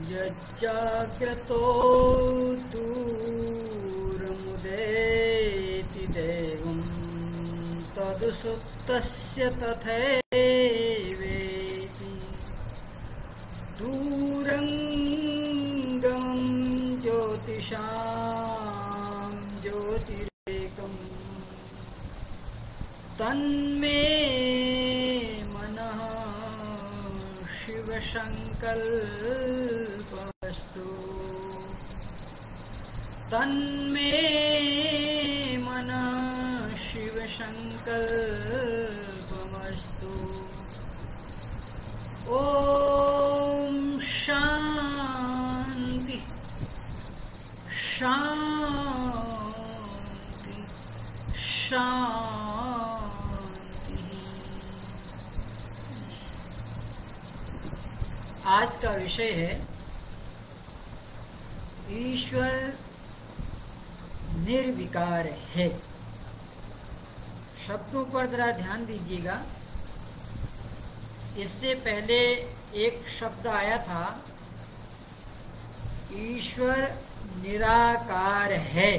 यज्जाग्रतो दूरमुदेति देवं तदुसुप्तस्य तथैवेति दूरंगमं ज्योतिषां ज्योतिरेकं तन्मे मनः शिवसंकल्पस्तु तन्मे मनः शिवसंकल्पमस्तु। ओम शांति शांति शांति। आज का विषय है ईश्वर निर्विकार है। शब्दों पर जरा ध्यान दीजिएगा। इससे पहले एक शब्द आया था, ईश्वर निराकार है।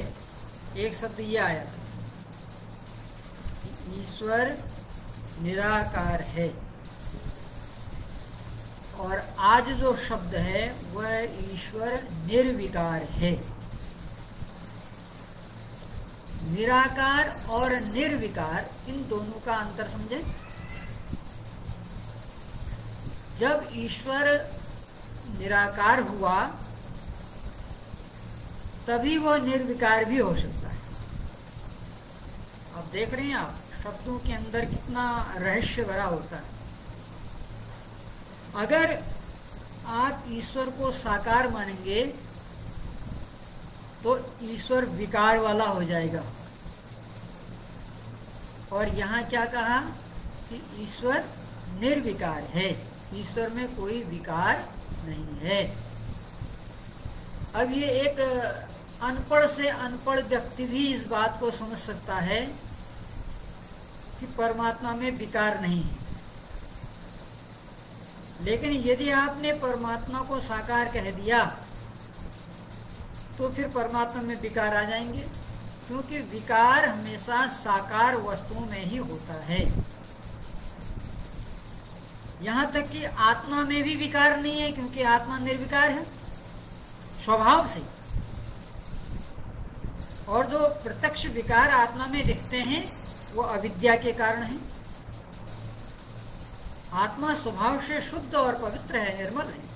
एक शब्द ये आया था, ईश्वर निराकार है। और आज जो शब्द है वह ईश्वर निर्विकार है। निराकार और निर्विकार, इन दोनों का अंतर समझें। जब ईश्वर निराकार हुआ तभी वो निर्विकार भी हो सकता है। आप देख रहे हैं, आप शब्दों के अंदर कितना रहस्य भरा होता है। अगर आप ईश्वर को साकार मानेंगे तो ईश्वर विकार वाला हो जाएगा। और यहाँ क्या कहा कि ईश्वर निर्विकार है, ईश्वर में कोई विकार नहीं है। अब ये एक अनपढ़ से अनपढ़ व्यक्ति भी इस बात को समझ सकता है कि परमात्मा में विकार नहीं है। लेकिन यदि आपने परमात्मा को साकार कह दिया तो फिर परमात्मा में विकार आ जाएंगे, क्योंकि विकार हमेशा साकार वस्तुओं में ही होता है। यहाँ तक कि आत्मा में भी विकार नहीं है, क्योंकि आत्मा निर्विकार है स्वभाव से। और जो प्रत्यक्ष विकार आत्मा में दिखते हैं वो अविद्या के कारण है। आत्मा स्वभाव से शुद्ध और पवित्र है, निर्मल है।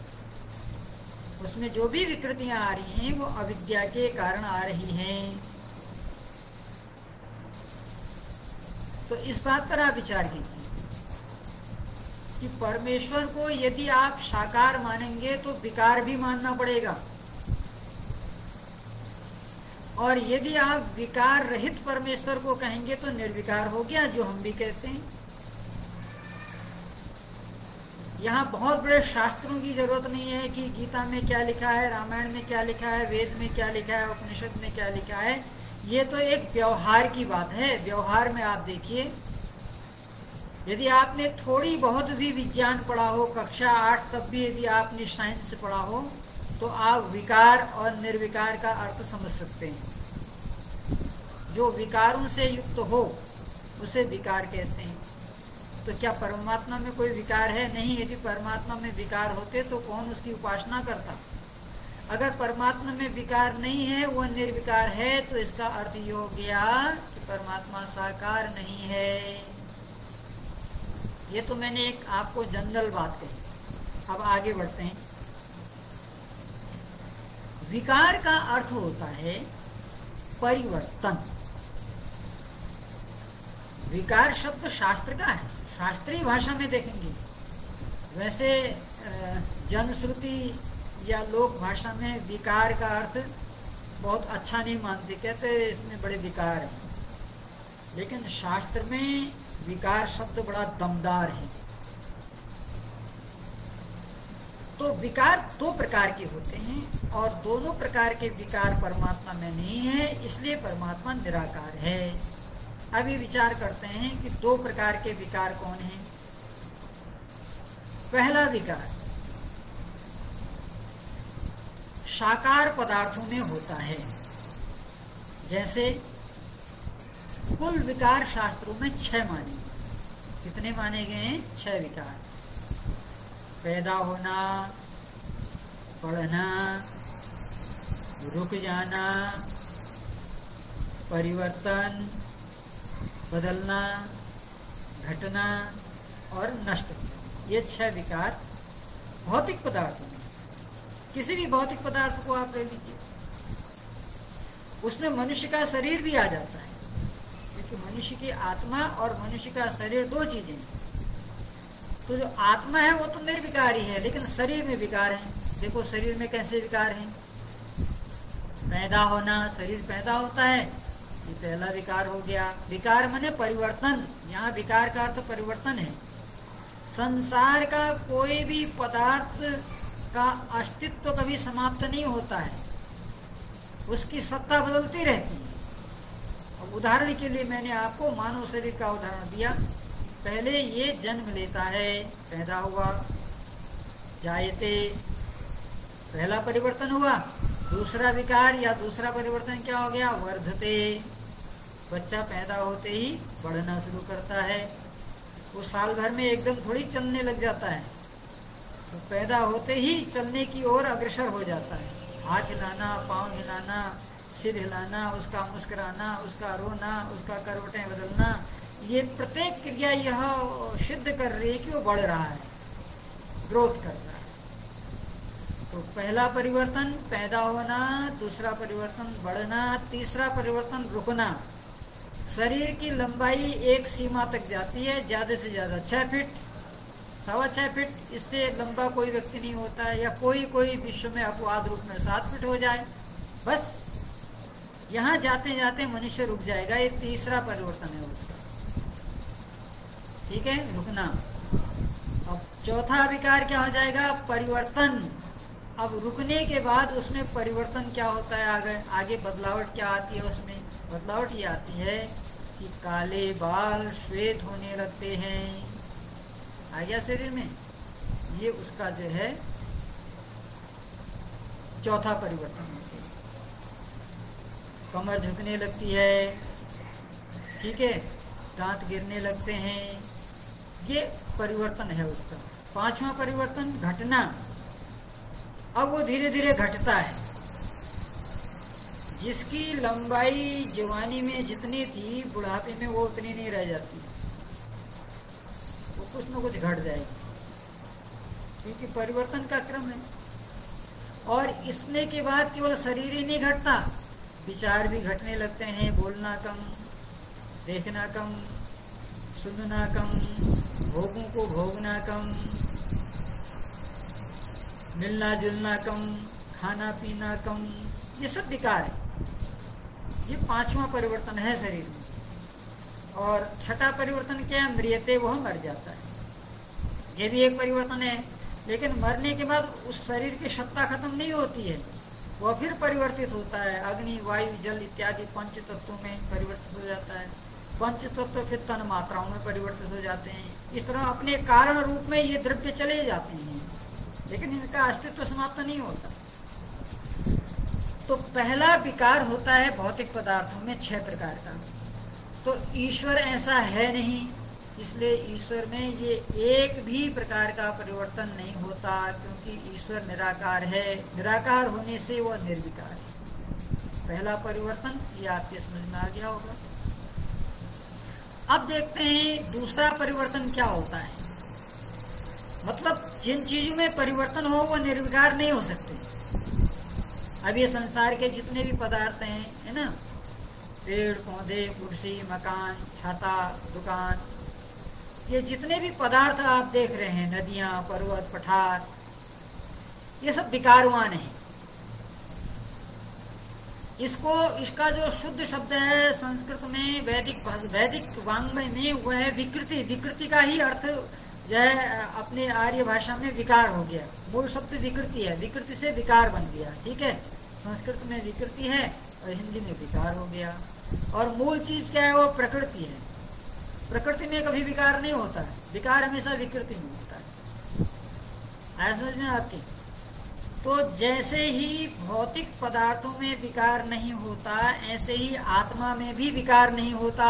उसमें जो भी विकृतियां आ रही हैं वो अविद्या के कारण आ रही हैं। तो इस बात पर आप विचार कीजिए कि परमेश्वर को यदि आप साकार मानेंगे तो विकार भी मानना पड़ेगा, और यदि आप विकार रहित परमेश्वर को कहेंगे तो निर्विकार हो गया, जो हम भी कहते हैं। यहाँ बहुत बड़े शास्त्रों की जरूरत नहीं है कि गीता में क्या लिखा है, रामायण में क्या लिखा है, वेद में क्या लिखा है, उपनिषद में क्या लिखा है। ये तो एक व्यवहार की बात है। व्यवहार में आप देखिए, यदि आपने थोड़ी बहुत भी विज्ञान पढ़ा हो, कक्षा 8 तक भी यदि आपने साइंस पढ़ा हो, तो आप विकार और निर्विकार का अर्थ समझ सकते हैं। जो विकारों से युक्त हो उसे विकार कहते हैं। तो क्या परमात्मा में कोई विकार है? नहीं। यदि परमात्मा में विकार होते तो कौन उसकी उपासना करता? अगर परमात्मा में विकार नहीं है, वो निर्विकार है, तो इसका अर्थ ये हो गया कि परमात्मा साकार नहीं है। ये तो मैंने एक आपको जनरल बात कही। अब आगे बढ़ते हैं। विकार का अर्थ होता है परिवर्तन। विकार शब्द शास्त्र का है, शास्त्रीय भाषा में देखेंगे। वैसे जनश्रुति या लोक भाषा में विकार का अर्थ बहुत अच्छा नहीं मानते, कहते हैं इसमें बड़े विकार हैं। लेकिन शास्त्र में विकार शब्द बड़ा दमदार है। तो विकार दो प्रकार के होते हैं और दोनों प्रकार के विकार परमात्मा में नहीं है, इसलिए परमात्मा निराकार है। अभी विचार करते हैं कि दो प्रकार के विकार कौन हैं। पहला विकार साकार पदार्थों में होता है। जैसे कुल विकार शास्त्रों में 6 माने गए। कितने माने गए हैं? 6 विकार। पैदा होना, बढ़ना, रुक जाना, परिवर्तन, बदलना, घटना और नष्ट होना, ये 6 विकार भौतिक पदार्थों में। किसी भी भौतिक पदार्थ को आप ले लीजिए, उसमें मनुष्य का शरीर भी आ जाता है, क्योंकि मनुष्य की आत्मा और मनुष्य का शरीर 2 चीजें हैं। तो जो आत्मा है वो तो निर्विकारी है, लेकिन शरीर में विकार है। देखो शरीर में कैसे विकार हैं। पैदा होना, शरीर पैदा होता है, ये पहला विकार हो गया। विकार माने परिवर्तन, यहाँ विकार का अर्थ परिवर्तन है। संसार का कोई भी पदार्थ का अस्तित्व कभी समाप्त नहीं होता है, उसकी सत्ता बदलती रहती है। अब उदाहरण के लिए मैंने आपको मानव शरीर का उदाहरण दिया। पहले ये जन्म लेता है, पैदा हुआ, जायते, पहला परिवर्तन हुआ। दूसरा विकार या दूसरा परिवर्तन क्या हो गया? वर्धते, बच्चा पैदा होते ही बढ़ना शुरू करता है। वो साल भर में एकदम थोड़ी चलने लग जाता है, तो पैदा होते ही चलने की ओर अग्रसर हो जाता है। हाथ हिलाना, पाँव हिलाना, सिर हिलाना, उसका मुस्कुराना, उसका रोना, उसका करवटें बदलना, ये प्रत्येक क्रिया यह सिद्ध कर रही है कि वो बढ़ रहा है, ग्रोथ कर रहा है। तो पहला परिवर्तन पैदा होना, दूसरा परिवर्तन बढ़ना, तीसरा परिवर्तन रुकना। शरीर की लंबाई एक सीमा तक जाती है, ज़्यादा से ज़्यादा 6 फीट, 6.25 फीट, इससे लंबा कोई व्यक्ति नहीं होता है। या कोई विश्व में अपवाद रूप में 7 फीट हो जाए, बस यहाँ जाते जाते मनुष्य रुक जाएगा। ये तीसरा परिवर्तन है उसका, ठीक है, रुकना। अब चौथा विकार क्या हो जाएगा? परिवर्तन। अब रुकने के बाद उसमें परिवर्तन क्या होता है? आगे बदलावट क्या आती है? उसमें बदलावट ये आती है कि काले बाल श्वेत होने लगते हैं। आ गया शरीर में, ये उसका जो है चौथा परिवर्तन होता है। कमर झुकने लगती है, ठीक है, दांत गिरने लगते हैं, ये परिवर्तन है उसका। 5वां परिवर्तन घटना। अब वो धीरे धीरे घटता है। जिसकी लंबाई जवानी में जितनी थी, बुढ़ापे में वो उतनी नहीं रह जाती, वो कुछ न कुछ घट जाएगी, क्योंकि परिवर्तन का क्रम है। और इसमें के बाद केवल शरीर ही नहीं घटता, विचार भी घटने लगते हैं। बोलना कम, देखना कम, सुनना कम, भोगों को भोगना कम, मिलना जुलना कम, खाना पीना कम, ये सब विकार है। ये 5वां परिवर्तन है शरीर में। और छठा परिवर्तन क्या है? मृत्यते, वह मर जाता है। ये भी एक परिवर्तन है, लेकिन मरने के बाद उस शरीर की सत्ता खत्म नहीं होती है, वह फिर परिवर्तित होता है। अग्नि, वायु, जल इत्यादि 5 तत्वों में परिवर्तित हो जाता है। 5 तत्व फिर तन मात्राओं में परिवर्तित हो जाते हैं। इस तरह अपने कारण रूप में ये द्रव्य चले जाते हैं, लेकिन इनका अस्तित्व समाप्त नहीं होता। तो पहला विकार होता है भौतिक पदार्थों में 6 प्रकार का। तो ईश्वर ऐसा है नहीं, इसलिए ईश्वर में ये एक भी प्रकार का परिवर्तन नहीं होता, क्योंकि ईश्वर निराकार है। निराकार होने से वह निर्विकार है। पहला परिवर्तन ये आपके समझ में आ गया होगा। अब देखते हैं दूसरा परिवर्तन क्या होता है। मतलब जिन चीजों में परिवर्तन हो वो निर्विकार नहीं हो सकते। अब ये संसार के जितने भी पदार्थ हैं, है ना, पेड़ पौधे, कुर्सी, मकान, छाता, दुकान, ये जितने भी पदार्थ आप देख रहे हैं, नदियां, पर्वत, पठार, ये सब विकारवान हैं। इसका जो शुद्ध शब्द है संस्कृत में, वैदिक वांग्मय में, वह है विकृति। विकृति का ही अर्थ जो है अपने आर्य भाषा में विकार हो गया। मूल शब्द विकृति है, विकृति से विकार बन गया, ठीक है। संस्कृत में विकृति है और हिंदी में विकार हो गया। और मूल चीज क्या है? वो प्रकृति है। प्रकृति में कभी विकार नहीं होता है, विकार हमेशा विकृति में होता है। आया समझ में आपकी? तो जैसे ही भौतिक पदार्थों में विकार नहीं होता, ऐसे ही आत्मा में भी विकार नहीं होता।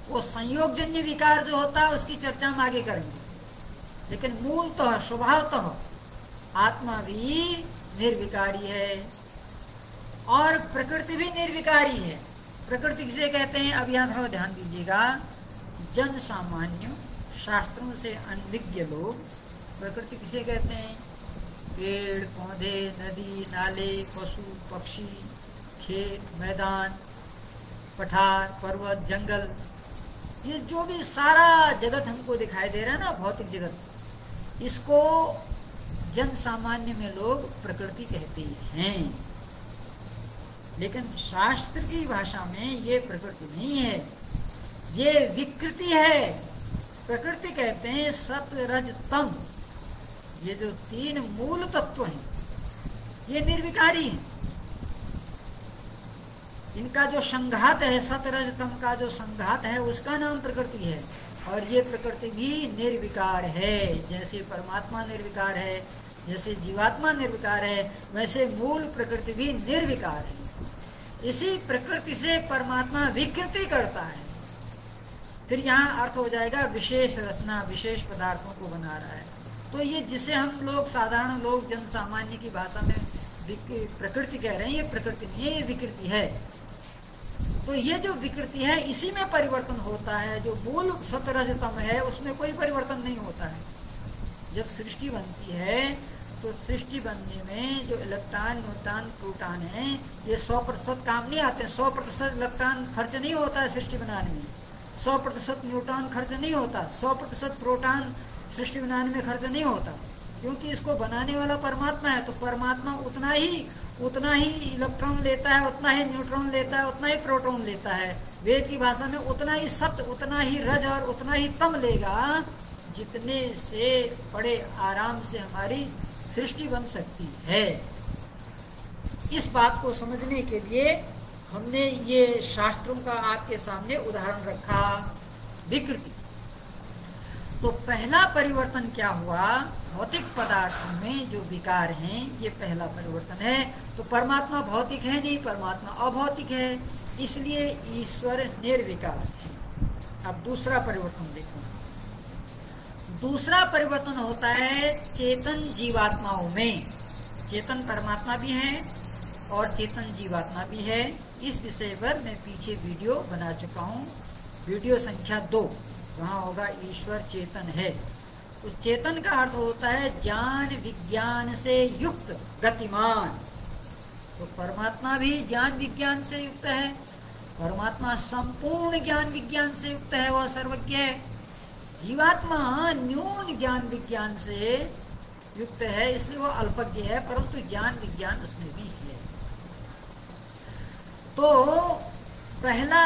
वो संयोगजन्य विकार जो होता है उसकी चर्चा हम आगे करेंगे, लेकिन मूलतः स्वभावतः आत्मा भी निर्विकारी है और प्रकृति भी निर्विकारी है। प्रकृति किसे कहते हैं? अब यहाँ थोड़ा ध्यान दीजिएगा। जन सामान्य शास्त्रों से अनभिज्ञ लोग प्रकृति किसे कहते हैं? पेड़ पौधे, नदी नाले, पशु पक्षी, खेत मैदान, पठार पर्वत जंगल, ये जो भी सारा जगत हमको दिखाई दे रहा है ना, भौतिक जगत, इसको जन सामान्य में लोग प्रकृति कहते हैं। लेकिन शास्त्र की भाषा में ये प्रकृति नहीं है, ये विकृति है। प्रकृति कहते हैं सत रज तम। ये जो तीन मूल तत्व हैं ये निर्विकारी हैं। इनका जो संघात है, सत रज तम का जो संघात है, उसका नाम प्रकृति है। और ये प्रकृति भी निर्विकार है। जैसे परमात्मा निर्विकार है, जैसे जीवात्मा निर्विकार है, वैसे मूल प्रकृति भी निर्विकार है। इसी प्रकृति से परमात्मा विकृति करता है। फिर यहाँ अर्थ हो जाएगा विशेष रचना, विशेष पदार्थों को बना रहा है। तो ये जिसे हम लोग साधारण लोग जन सामान्य की भाषा में प्रकृति कह रहे हैं, ये प्रकृति नहीं है, ये विकृति है। तो ये जो विकृति है इसी में परिवर्तन होता है। जो मूल सतरजतम है उसमें कोई परिवर्तन नहीं होता है। जब सृष्टि बनती है तो सृष्टि बनने में जो इलेक्ट्रॉन न्यूट्रॉन प्रोटॉन है ये 100% काम नहीं आते। 100% इलेक्ट्रॉन खर्च नहीं होता है सृष्टि बनाने में, 100% न्यूट्रॉन खर्च नहीं होता, 100% प्रोटॉन सृष्टि बनाने में खर्च नहीं होता, क्योंकि इसको बनाने वाला परमात्मा है। तो परमात्मा उतना ही इलेक्ट्रॉन लेता है, उतना ही न्यूट्रॉन लेता है, उतना ही प्रोटॉन लेता है। वेद की भाषा में उतना ही सत, उतना ही रज और उतना ही तम लेगा, जितने से बड़े आराम से हमारी सृष्टि बन सकती है। इस बात को समझने के लिए हमने ये शास्त्रों का आपके सामने उदाहरण रखा, विकृति। तो पहला परिवर्तन क्या हुआ? भौतिक पदार्थों में जो विकार हैं ये पहला परिवर्तन है। तो परमात्मा भौतिक है नहीं, परमात्मा अभौतिक है, इसलिए ईश्वर निर्विकार है। अब दूसरा परिवर्तन देखो। दूसरा परिवर्तन होता है चेतन जीवात्माओं में। चेतन परमात्मा भी है और चेतन जीवात्मा भी है। इस विषय पर मैं पीछे वीडियो बना चुका हूँ, वीडियो संख्या 2, वहाँ होगा ईश्वर चेतन है। तो चेतन का अर्थ होता है ज्ञान विज्ञान से युक्त गतिमान। तो परमात्मा भी ज्ञान विज्ञान से युक्त है, परमात्मा संपूर्ण ज्ञान विज्ञान से युक्त है, वह सर्वज्ञ है। जीवात्मा न्यून ज्ञान विज्ञान से युक्त है, इसलिए वह अल्पज्ञ है, परंतु ज्ञान विज्ञान उसमें भी है। तो पहला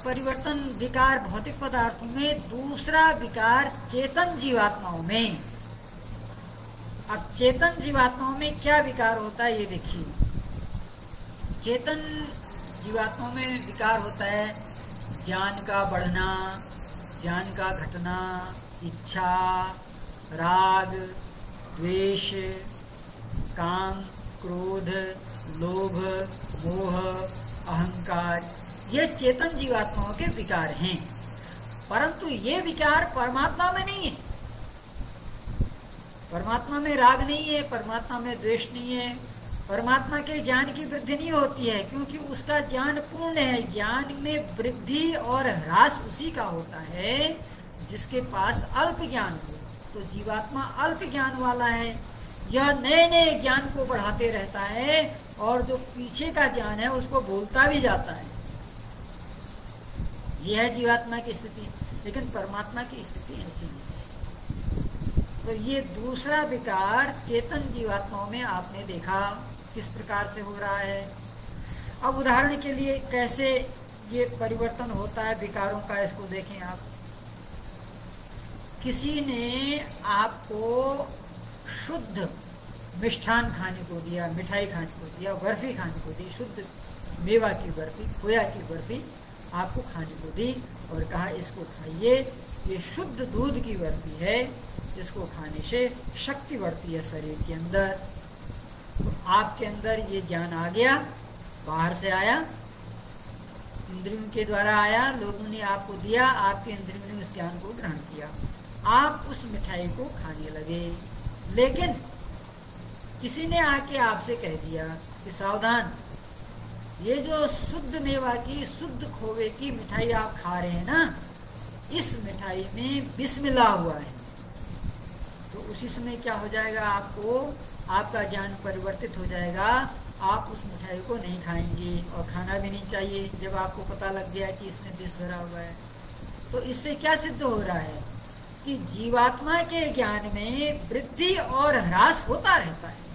परिवर्तन विकार भौतिक पदार्थों में, दूसरा विकार चेतन जीवात्माओं में। अब चेतन जीवात्माओं में क्या विकार होता है ये देखिए। चेतन जीवात्माओं में विकार होता है ज्ञान का बढ़ना, ज्ञान का घटना, इच्छा, राग, द्वेष, काम, क्रोध, लोभ, मोह, अहंकार, ये चेतन जीवात्माओं के विकार हैं। परंतु ये विकार परमात्मा में नहीं है। परमात्मा में राग नहीं है, परमात्मा में द्वेष नहीं है, परमात्मा के ज्ञान की वृद्धि नहीं होती है, क्योंकि उसका ज्ञान पूर्ण है। ज्ञान में वृद्धि और ह्रास उसी का होता है जिसके पास अल्प ज्ञान हो। तो जीवात्मा अल्प ज्ञान वाला है, यह नए नए ज्ञान को बढ़ाते रहता है और जो पीछे का ज्ञान है उसको भूलता भी जाता है। यह है जीवात्मा की स्थिति, लेकिन परमात्मा की स्थिति ऐसी नहीं है। तो ये दूसरा विकार चेतन जीवात्माओं में आपने देखा किस प्रकार से हो रहा है। अब उदाहरण के लिए कैसे ये परिवर्तन होता है विकारों का, इसको देखें आप। किसी ने आपको शुद्ध मिष्ठान खाने को दिया, मिठाई खाने को दिया, बर्फी खाने को दी, शुद्ध मेवा की बर्फी, खोया की बर्फी आपको खाने को दी और कहा इसको खाइए, ये शुद्ध दूध की बर्फी है, इसको खाने से शक्ति बढ़ती है शरीर के अंदर। तो आपके अंदर ये ज्ञान आ गया, बाहर से आया, इंद्रियों के द्वारा आया, लोगों ने आपको दिया, आपके इंद्रियों ने उस ज्ञान को ग्रहण किया, आप उस मिठाई को खाने लगे। लेकिन किसी ने आके आपसे कह दिया कि सावधान, ये जो शुद्ध मेवा की, शुद्ध खोवे की मिठाई आप खा रहे हैं ना, इस मिठाई में विष मिला हुआ है। तो उसी समय क्या हो जाएगा, आपको आपका ज्ञान परिवर्तित हो जाएगा, आप उस मिठाई को नहीं खाएंगे और खाना भी नहीं चाहिए जब आपको पता लग गया कि इसमें विष भरा हुआ है। तो इससे क्या सिद्ध हो रहा है कि जीवात्मा के ज्ञान में वृद्धि और ह्रास होता रहता है।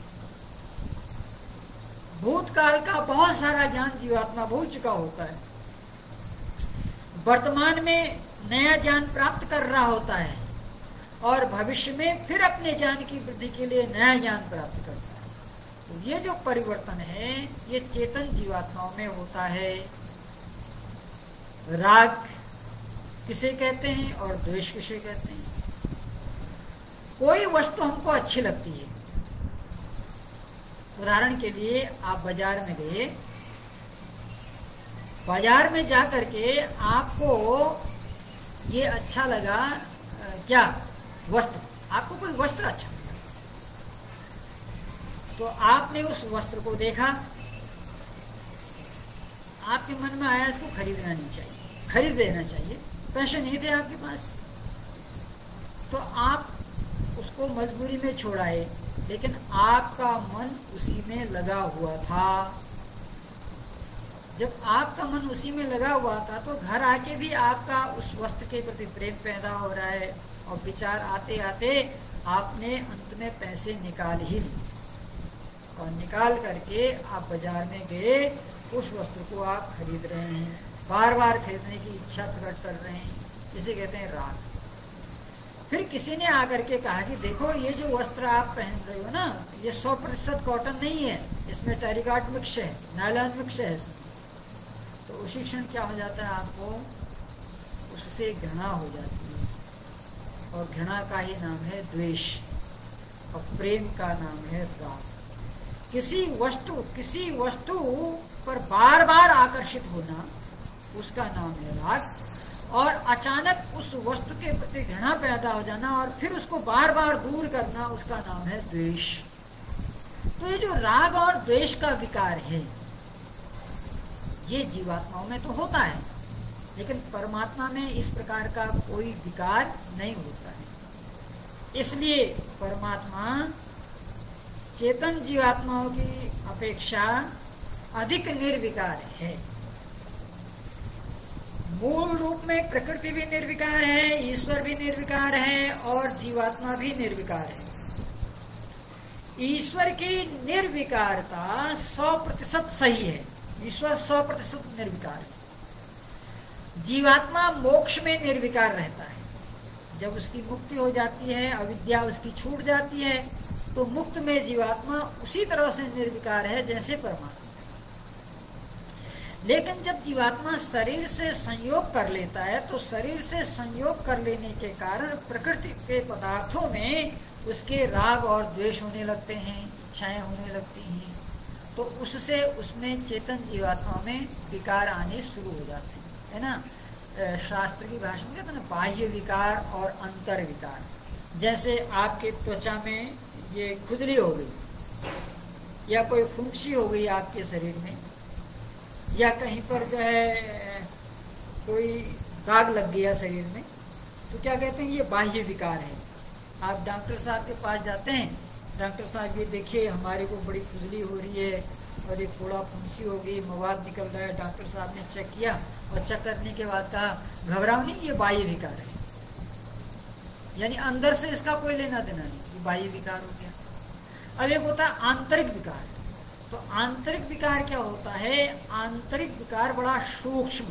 भूतकाल का बहुत सारा ज्ञान जीवात्मा भूल चुका होता है, वर्तमान में नया ज्ञान प्राप्त कर रहा होता है और भविष्य में फिर अपने ज्ञान की वृद्धि के लिए नया ज्ञान प्राप्त करता है। तो ये जो परिवर्तन है ये चेतन जीवात्माओं में होता है। राग किसे कहते हैं और द्वेष किसे कहते हैं? कोई वस्तु हमको अच्छी लगती है, उदाहरण के लिए आप बाजार में गए, बाजार में जा करके आपको ये अच्छा लगा, क्या वस्त्र, आपको कोई वस्त्र अच्छा लगा, तो आपने उस वस्त्र को देखा, आपके मन में आया इसको खरीदना नहीं चाहिए, खरीद लेना चाहिए, पैसे नहीं थे आपके पास, तो आप उसको मजबूरी में छोड़ाए, लेकिन आपका मन उसी में लगा हुआ था। जब आपका मन उसी में लगा हुआ था तो घर आके भी आपका उस वस्त्र के प्रति प्रेम पैदा हो रहा है और विचार आते आते आपने अंत में पैसे निकाल ही लिए और निकाल करके आप बाजार में गए, उस वस्त्र को आप खरीद रहे हैं, बार बार खरीदने की इच्छा प्रकट कर रहे हैं, इसे कहते हैं राग। फिर किसी ने आकर के कहा कि देखो ये जो वस्त्र आप पहन रहे हो ना, ये 100% कॉटन नहीं है, इसमें टेरिकॉट मिक्स है, नायलॉन मिक्स है इसमें। तो उसी क्षण क्या हो जाता है, आपको उससे घृणा हो जाती है और घृणा का ही नाम है द्वेष और प्रेम का नाम है राग। किसी वस्तु पर बार बार आकर्षित होना उसका नाम है राग, और अचानक उस वस्तु के प्रति घृणा पैदा हो जाना और फिर उसको बार बार दूर करना उसका नाम है द्वेष। तो ये जो राग और द्वेष का विकार है ये जीवात्माओं में तो होता है, लेकिन परमात्मा में इस प्रकार का कोई विकार नहीं होता है। इसलिए परमात्मा चेतन जीवात्माओं की अपेक्षा अधिक निर्विकार है। मूल रूप में प्रकृति भी निर्विकार है, ईश्वर भी निर्विकार है और जीवात्मा भी निर्विकार है। ईश्वर की निर्विकारता 100% सही है, ईश्वर 100% निर्विकार है। जीवात्मा मोक्ष में निर्विकार रहता है, जब उसकी मुक्ति हो जाती है, अविद्या उसकी छूट जाती है, तो मुक्त में जीवात्मा उसी तरह से निर्विकार है जैसे परमात्मा। लेकिन जब जीवात्मा शरीर से संयोग कर लेता है तो शरीर से संयोग कर लेने के कारण प्रकृति के पदार्थों में उसके राग और द्वेष होने लगते हैं, इच्छाएं होने लगती हैं, तो उससे उसमें चेतन जीवात्मा में विकार आने शुरू हो जाते हैं, है ना। शास्त्र की भाषा में कहते हैं ना, बाह्य विकार और अंतर विकार। जैसे आपके त्वचा में ये खुजली हो गई या कोई फुंसी हो गई आपके शरीर में, या कहीं पर जो है कोई दाग लग गया शरीर में, तो क्या कहते हैं ये बाह्य विकार है। आप डॉक्टर साहब के पास जाते हैं, डॉक्टर साहब ये देखिए हमारे को बड़ी खुजली हो रही है और एक फोड़ा फुंसी हो गई, मवाद निकल रहा है। डॉक्टर साहब ने चेक किया और चेक करने के बाद कहा घबराओ नहीं, ये बाह्य विकार है, यानी अंदर से इसका कोई लेना देना नहीं, ये बाह्य विकार हो गया। अब एक होता है आंतरिक विकार। तो आंतरिक विकार क्या होता है? आंतरिक विकार बड़ा सूक्ष्म,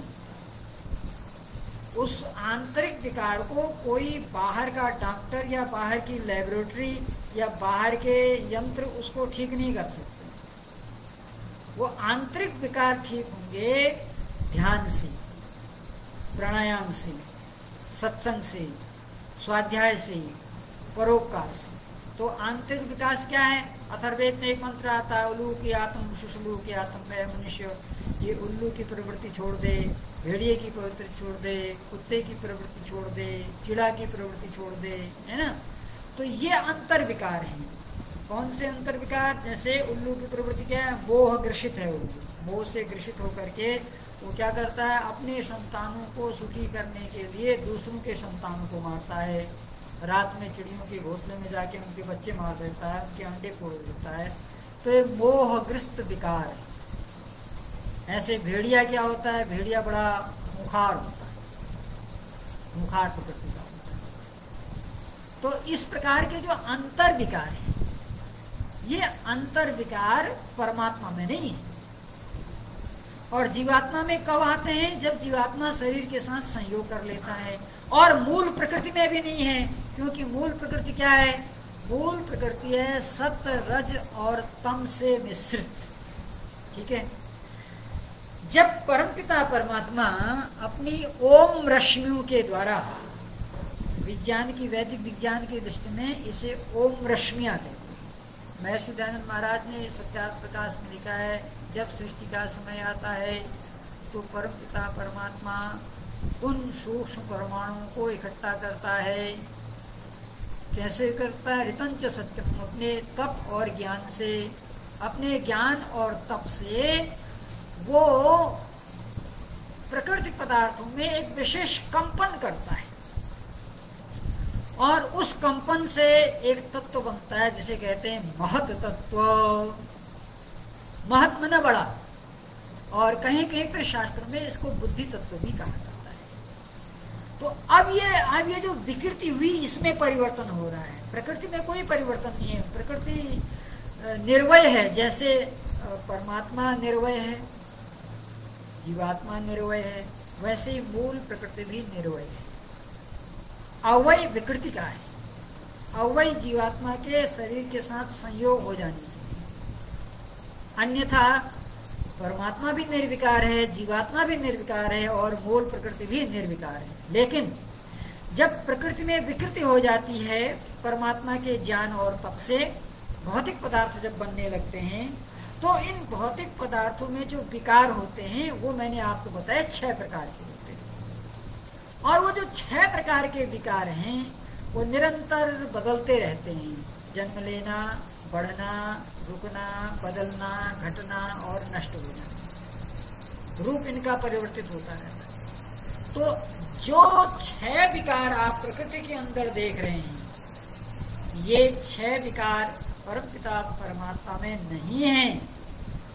उस आंतरिक विकार को कोई बाहर का डॉक्टर या बाहर की लेबोरेटरी या बाहर के यंत्र उसको ठीक नहीं कर सकते। वो आंतरिक विकार ठीक होंगे ध्यान से, प्राणायाम से, सत्संग से, स्वाध्याय से, परोपकार से। तो आंतरिक विकास क्या है? अथर्ववेद में एक मंत्र आता है, उल्लू की आत्म शुशुलू की आत्म में मनुष्य, ये उल्लू की प्रवृत्ति छोड़ दे, भेड़िए की प्रवृत्ति छोड़ दे, कुत्ते की प्रवृत्ति छोड़ दे, चिड़ा की प्रवृत्ति छोड़ दे, है ना। तो ये अंतर विकार हैं। कौन से अंतर विकार? जैसे उल्लू की प्रवृत्ति क्या है? मोह ग्रसित है उल्लू, मोह से ग्रसित होकर के वो क्या करता है? अपने संतानों को सुखी करने के लिए दूसरों के संतानों को मारता है। रात में चिड़ियों के घोंसले में जाके उनके बच्चे मार देता है, उनके अंडे फोड़ देता है। तो ये मोहग्रस्त विकार है। ऐसे भेड़िया क्या होता है? भेड़िया बड़ा मुखार होता है, मुखार प्रकृति का होता है। तो इस प्रकार के जो अंतर विकार है, ये अंतर विकार परमात्मा में नहीं है। और जीवात्मा में कब आते हैं? जब जीवात्मा शरीर के साथ संयोग कर लेता है। और मूल प्रकृति में भी नहीं है, क्योंकि मूल प्रकृति क्या है? मूल प्रकृति है सत्य, रज और तम से मिश्रित। ठीक है। जब परमपिता परमात्मा अपनी ओम रश्मियों के द्वारा, विज्ञान की, वैदिक विज्ञान की दृष्टि में इसे ओम रश्मियां कहते हैं। महर्षि दयानंद महाराज ने सत्यार्थ प्रकाश में लिखा है, जब सृष्टि का समय आता है तो परमपिता परमात्मा उन सूक्ष्म परमाणुओं को इकट्ठा करता है। कैसे करता है? ऋतंच सत्यम, अपने तप और ज्ञान से, अपने ज्ञान और तप से वो प्रकृति पदार्थों में एक विशेष कंपन करता है, और उस कंपन से एक तत्व बनता है जिसे कहते हैं महत तत्व। महत माने बड़ा, और कहीं कहीं पे शास्त्र में इसको बुद्धि तत्व भी कहा जाता है। तो अब ये जो विकृति हुई, इसमें परिवर्तन हो रहा है। प्रकृति में कोई परिवर्तन नहीं है, प्रकृति निर्वय है। जैसे परमात्मा निर्वय है, जीवात्मा निर्वय है, वैसे ही मूल प्रकृति भी निर्वय है। अवय विकृति का है, अवय जीवात्मा के शरीर के साथ संयोग हो जाने से। अन्यथा परमात्मा भी निर्विकार है, जीवात्मा भी निर्विकार है, और मूल प्रकृति भी निर्विकार है। लेकिन जब प्रकृति में विकृति हो जाती है परमात्मा के ज्ञान और तप से, भौतिक पदार्थ जब बनने लगते हैं, तो इन भौतिक पदार्थों में जो विकार होते हैं वो मैंने आपको बताया 6 प्रकार के होते हैं। और वो जो 6 प्रकार के विकार हैं वो निरंतर बदलते रहते हैं। जन्म लेना, बढ़ना, रुकना, बदलना, घटना और नष्ट हो जाना, रूप इनका परिवर्तित होता रहता है। तो जो 6 विकार आप प्रकृति के अंदर देख रहे हैं, ये 6 विकार परमपिता परमात्मा में नहीं है,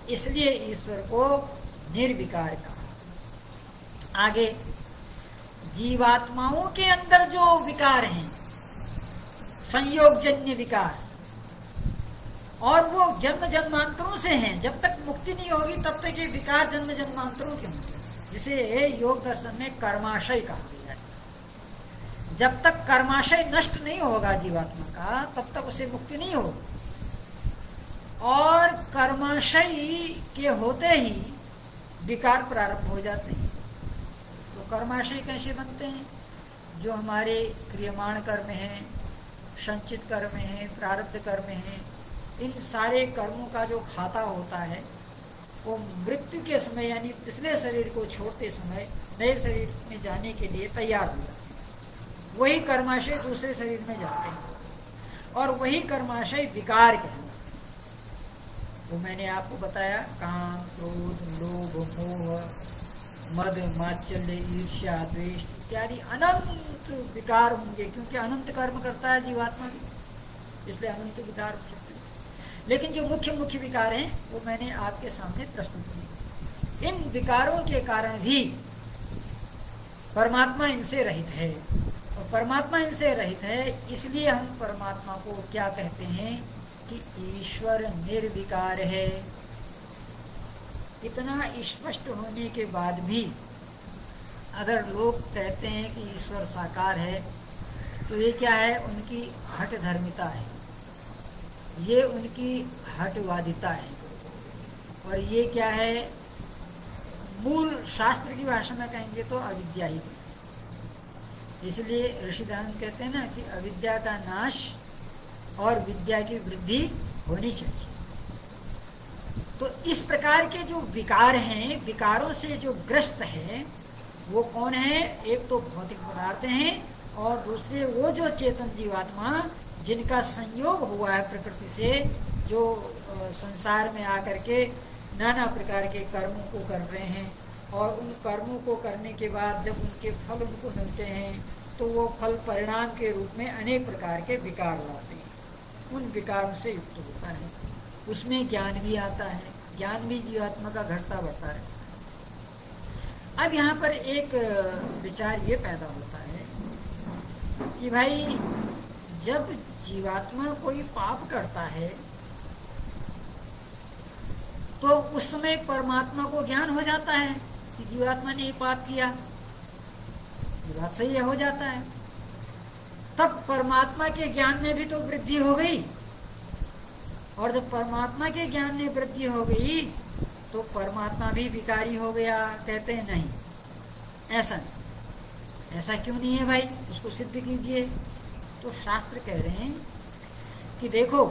इसलिए ईश्वर को निर्विकार कहा। आगे जीवात्माओं के अंदर जो विकार हैं, संयोगजन्य विकार, और वो जन्म जन्मांतरों से हैं। जब तक मुक्ति नहीं होगी तब तक ये विकार जन्म जन्मांतरों के होंगे, जिसे योग दर्शन में कर्माशय कहा गया है। जब तक कर्माशय नष्ट नहीं होगा जीवात्मा का, तब तक उसे मुक्ति नहीं होगी। और कर्माशय के होते ही विकार प्रारंभ हो जाते हैं। तो कर्माशय कैसे बनते हैं? जो हमारे क्रियमाण कर्म हैं, संचित कर्म हैं, प्रारब्ध कर्म हैं, इन सारे कर्मों का जो खाता होता है वो मृत्यु के समय, यानी पिछले शरीर को छोड़ते समय नए शरीर में जाने के लिए तैयार हो जाते हैं। वही कर्माशय दूसरे शरीर में जाते हैं, और वही कर्माशय विकार कहते हैं। वो मैंने आपको बताया, काम, क्रोध, लोभ, मोह, मद, मात्सल्य, ईर्ष्या, द्वेष इत्यादि अनंत विकार होंगे, क्योंकि अनंत कर्म करता है जीवात्मा भी, इसलिए अनंत विकार हो सकते हैं। लेकिन जो मुख्य मुख्य विकार हैं वो मैंने आपके सामने प्रस्तुत किए। इन विकारों के कारण भी परमात्मा इनसे रहित है, और परमात्मा इनसे रहित है, इसलिए हम परमात्मा को क्या कहते हैं कि ईश्वर निर्विकार है। इतना स्पष्ट होने के बाद भी अगर लोग कहते हैं कि ईश्वर साकार है, तो ये क्या है? उनकी हठ धर्मिता है, ये उनकी हठवादिता है। और ये क्या है, मूल शास्त्र की भाषा में कहेंगे तो अविद्या ही। इसलिए ऋषि दयानंद कहते हैं ना कि अविद्या का नाश और विद्या की वृद्धि होनी चाहिए। तो इस प्रकार के जो विकार हैं, विकारों से जो ग्रस्त है वो कौन है? एक तो भौतिक पदार्थ हैं और दूसरे वो जो चेतन जीवात्मा जिनका संयोग हुआ है प्रकृति से, जो संसार में आकर के नाना प्रकार के कर्मों को कर रहे हैं और उन कर्मों को करने के बाद जब उनके फल उनको मिलते हैं तो वो फल परिणाम के रूप में अनेक प्रकार के विकार लाते हैं। उन विकारों से युक्त होता है, उसमें ज्ञान भी आता है, ज्ञान भी जीवात्मा का घटता बढ़ता है। अब यहाँ पर एक विचार ये पैदा होता है कि भाई जब जीवात्मा कोई पाप करता है तो उस समय परमात्मा को ज्ञान हो जाता है कि जीवात्मा ने पाप किया, ये बात सही है, हो जाता है। तब परमात्मा के ज्ञान में भी तो वृद्धि हो गई, और जब परमात्मा के ज्ञान में वृद्धि हो गई तो परमात्मा भी विकारी हो गया। कहते हैं नहीं, ऐसा नहीं। ऐसा क्यों नहीं है भाई, उसको सिद्ध कीजिए। तो शास्त्र कह रहे हैं कि देखो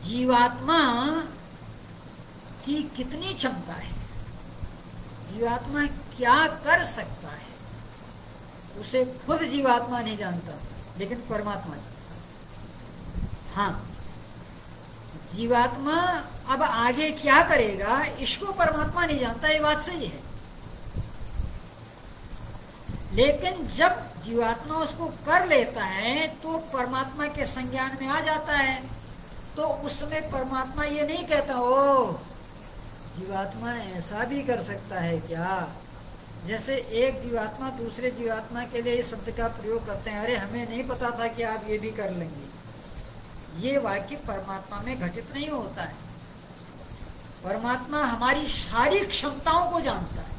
जीवात्मा की कितनी क्षमता है, जीवात्मा क्या कर सकता है, उसे खुद जीवात्मा नहीं जानता, लेकिन परमात्मा जानता। हाँ, जीवात्मा अब आगे क्या करेगा इसको परमात्मा नहीं जानता, ये बात सही है। लेकिन जब जीवात्मा उसको कर लेता है तो परमात्मा के संज्ञान में आ जाता है, तो उस समय परमात्मा ये नहीं कहता ओ जीवात्मा ऐसा भी कर सकता है क्या। जैसे एक जीवात्मा दूसरे जीवात्मा के लिए इस शब्द का प्रयोग करते हैं, अरे हमें नहीं पता था कि आप ये भी कर लेंगे। ये वाक्य परमात्मा में घटित नहीं होता है। परमात्मा हमारी सारी क्षमताओं को जानता है,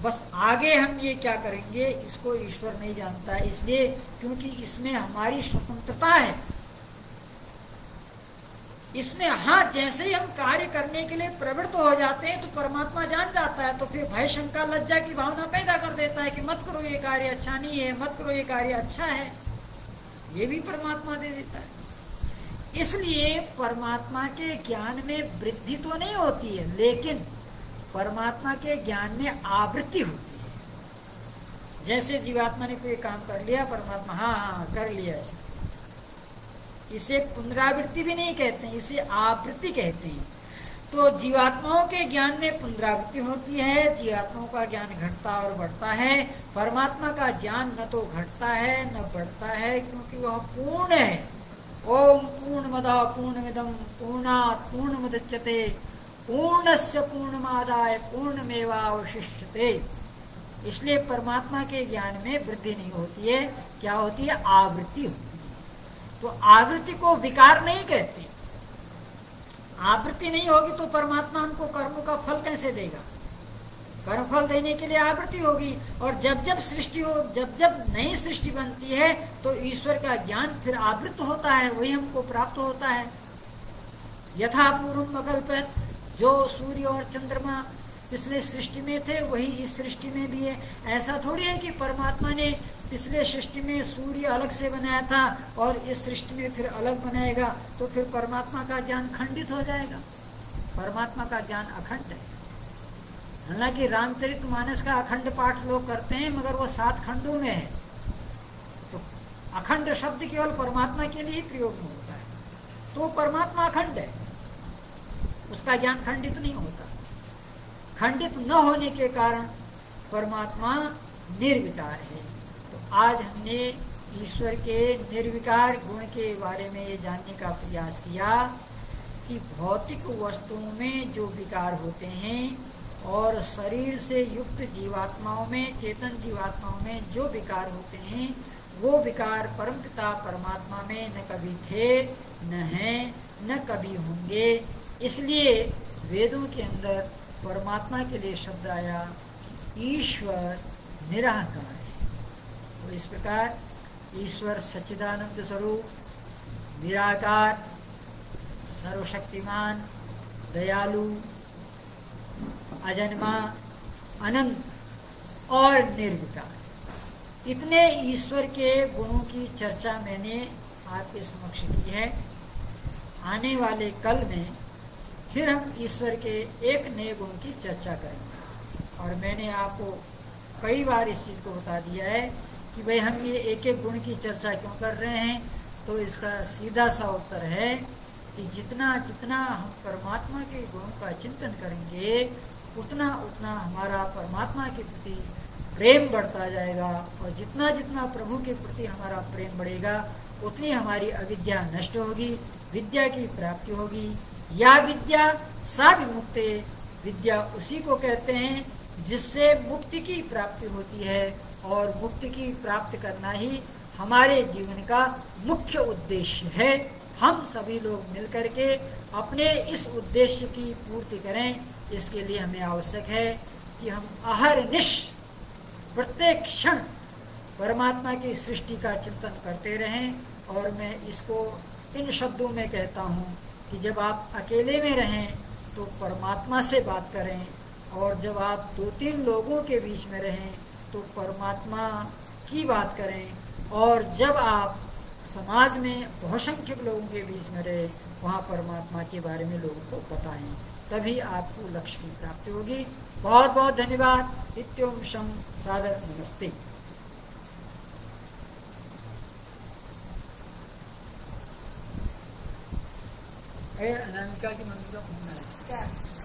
बस आगे हम ये क्या करेंगे इसको ईश्वर नहीं जानता है। इसलिए क्योंकि इसमें हमारी स्वतंत्रता है, इसमें हाँ जैसे ही हम कार्य करने के लिए प्रवृत्त हो जाते हैं तो परमात्मा जान जाता है, तो फिर भय शंका लज्जा की भावना पैदा कर देता है कि मत करो ये कार्य अच्छा नहीं है, मत करो ये कार्य अच्छा है, ये भी परमात्मा दे देता है। इसलिए परमात्मा के ज्ञान में वृद्धि तो नहीं होती है, लेकिन परमात्मा के ज्ञान में आवृत्ति होती है। जैसे जीवात्मा ने कोई काम कर लिया, परमात्मा हाँ हाँ कर लिया, ऐसा, इसे पुनरावृत्ति भी नहीं कहते हैं, इसे आवृत्ति कहते हैं। तो जीवात्माओं के ज्ञान में पुनरावृत्ति होती है, जीवात्माओं का ज्ञान घटता और बढ़ता है। परमात्मा का ज्ञान न तो घटता है न बढ़ता है, क्योंकि वह पूर्ण है। ओम पूर्णमदः पूर्णमिदं पूर्णात् पूर्णमुदच्यते पूर्णस्य पूर्णमादाय पूर्णमेवावशिष्यते। इसलिए परमात्मा के ज्ञान में वृद्धि नहीं होती है, क्या होती है, आवृत्ति होती है। तो आवृत्ति को विकार नहीं कहते। आवृत्ति नहीं होगी तो परमात्मा हमको कर्मों का फल कैसे देगा। कर्म फल देने के लिए आवृत्ति होगी, और जब जब सृष्टि हो, जब जब नई सृष्टि बनती है तो ईश्वर का ज्ञान फिर आवृत्त होता है, वही हमको प्राप्त होता है। यथा पूर्वम अकल्पयत, जो सूर्य और चंद्रमा पिछले सृष्टि में थे वही इस सृष्टि में भी है। ऐसा थोड़ी है कि परमात्मा ने पिछले सृष्टि में सूर्य अलग से बनाया था और इस सृष्टि में फिर अलग बनाएगा, तो फिर परमात्मा का ज्ञान खंडित हो जाएगा। परमात्मा का ज्ञान अखंड है। हालांकि रामचरितमानस का अखंड पाठ लोग करते हैं, मगर वो 7 खंडों में है, तो अखंड शब्द केवल परमात्मा के लिए ही प्रयोग में होता है। तो परमात्मा अखंड है, उसका ज्ञान खंडित नहीं होता। खंडित न होने के कारण परमात्मा निर्विकार है। तो आज हमने ईश्वर के निर्विकार गुण के बारे में ये जानने का प्रयास किया कि भौतिक वस्तुओं में जो विकार होते हैं और शरीर से युक्त जीवात्माओं में, चेतन जीवात्माओं में जो विकार होते हैं, वो विकार परमपिता परमात्मा में न कभी थे, न हैं, न कभी होंगे। इसलिए वेदों के अंदर परमात्मा के लिए शब्द आया ईश्वर निराकार है। तो इस प्रकार ईश्वर सच्चिदानंद स्वरूप, निराकार, सर्वशक्तिमान, दयालु, अजन्मा, अनंत और निर्विकार, इतने ईश्वर के गुणों की चर्चा मैंने आपके समक्ष की है। आने वाले कल में फिर हम ईश्वर के एक नए गुण की चर्चा करेंगे। और मैंने आपको कई बार इस चीज़ को बता दिया है कि भाई हम ये एक एक गुण की चर्चा क्यों कर रहे हैं। तो इसका सीधा सा उत्तर है कि जितना जितना हम परमात्मा के गुणों का चिंतन करेंगे उतना उतना हमारा परमात्मा के प्रति प्रेम बढ़ता जाएगा। और जितना जितना प्रभु के प्रति हमारा प्रेम बढ़ेगा उतनी हमारी अविद्या नष्ट होगी, विद्या की प्राप्ति होगी। या विद्या सा विमुक्ते, विद्या उसी को कहते हैं जिससे मुक्ति की प्राप्ति होती है। और मुक्ति की प्राप्त करना ही हमारे जीवन का मुख्य उद्देश्य है। हम सभी लोग मिलकर के अपने इस उद्देश्य की पूर्ति करें। इसके लिए हमें आवश्यक है कि हम अहरनिश प्रत्येक क्षण परमात्मा की सृष्टि का चिंतन करते रहें। और मैं इसको इन शब्दों में कहता हूँ कि जब आप अकेले में रहें तो परमात्मा से बात करें, और जब आप 2-3 लोगों के बीच में रहें तो परमात्मा की बात करें, और जब आप समाज में बहुसंख्यक लोगों के बीच में रहे वहाँ परमात्मा के बारे में लोगों को बताएं, तभी आपको लक्ष्य की प्राप्ति होगी। बहुत बहुत धन्यवाद। इत्योम शम सादर नमस्ते। अनामिका की मम्मी का फोन आया क्या?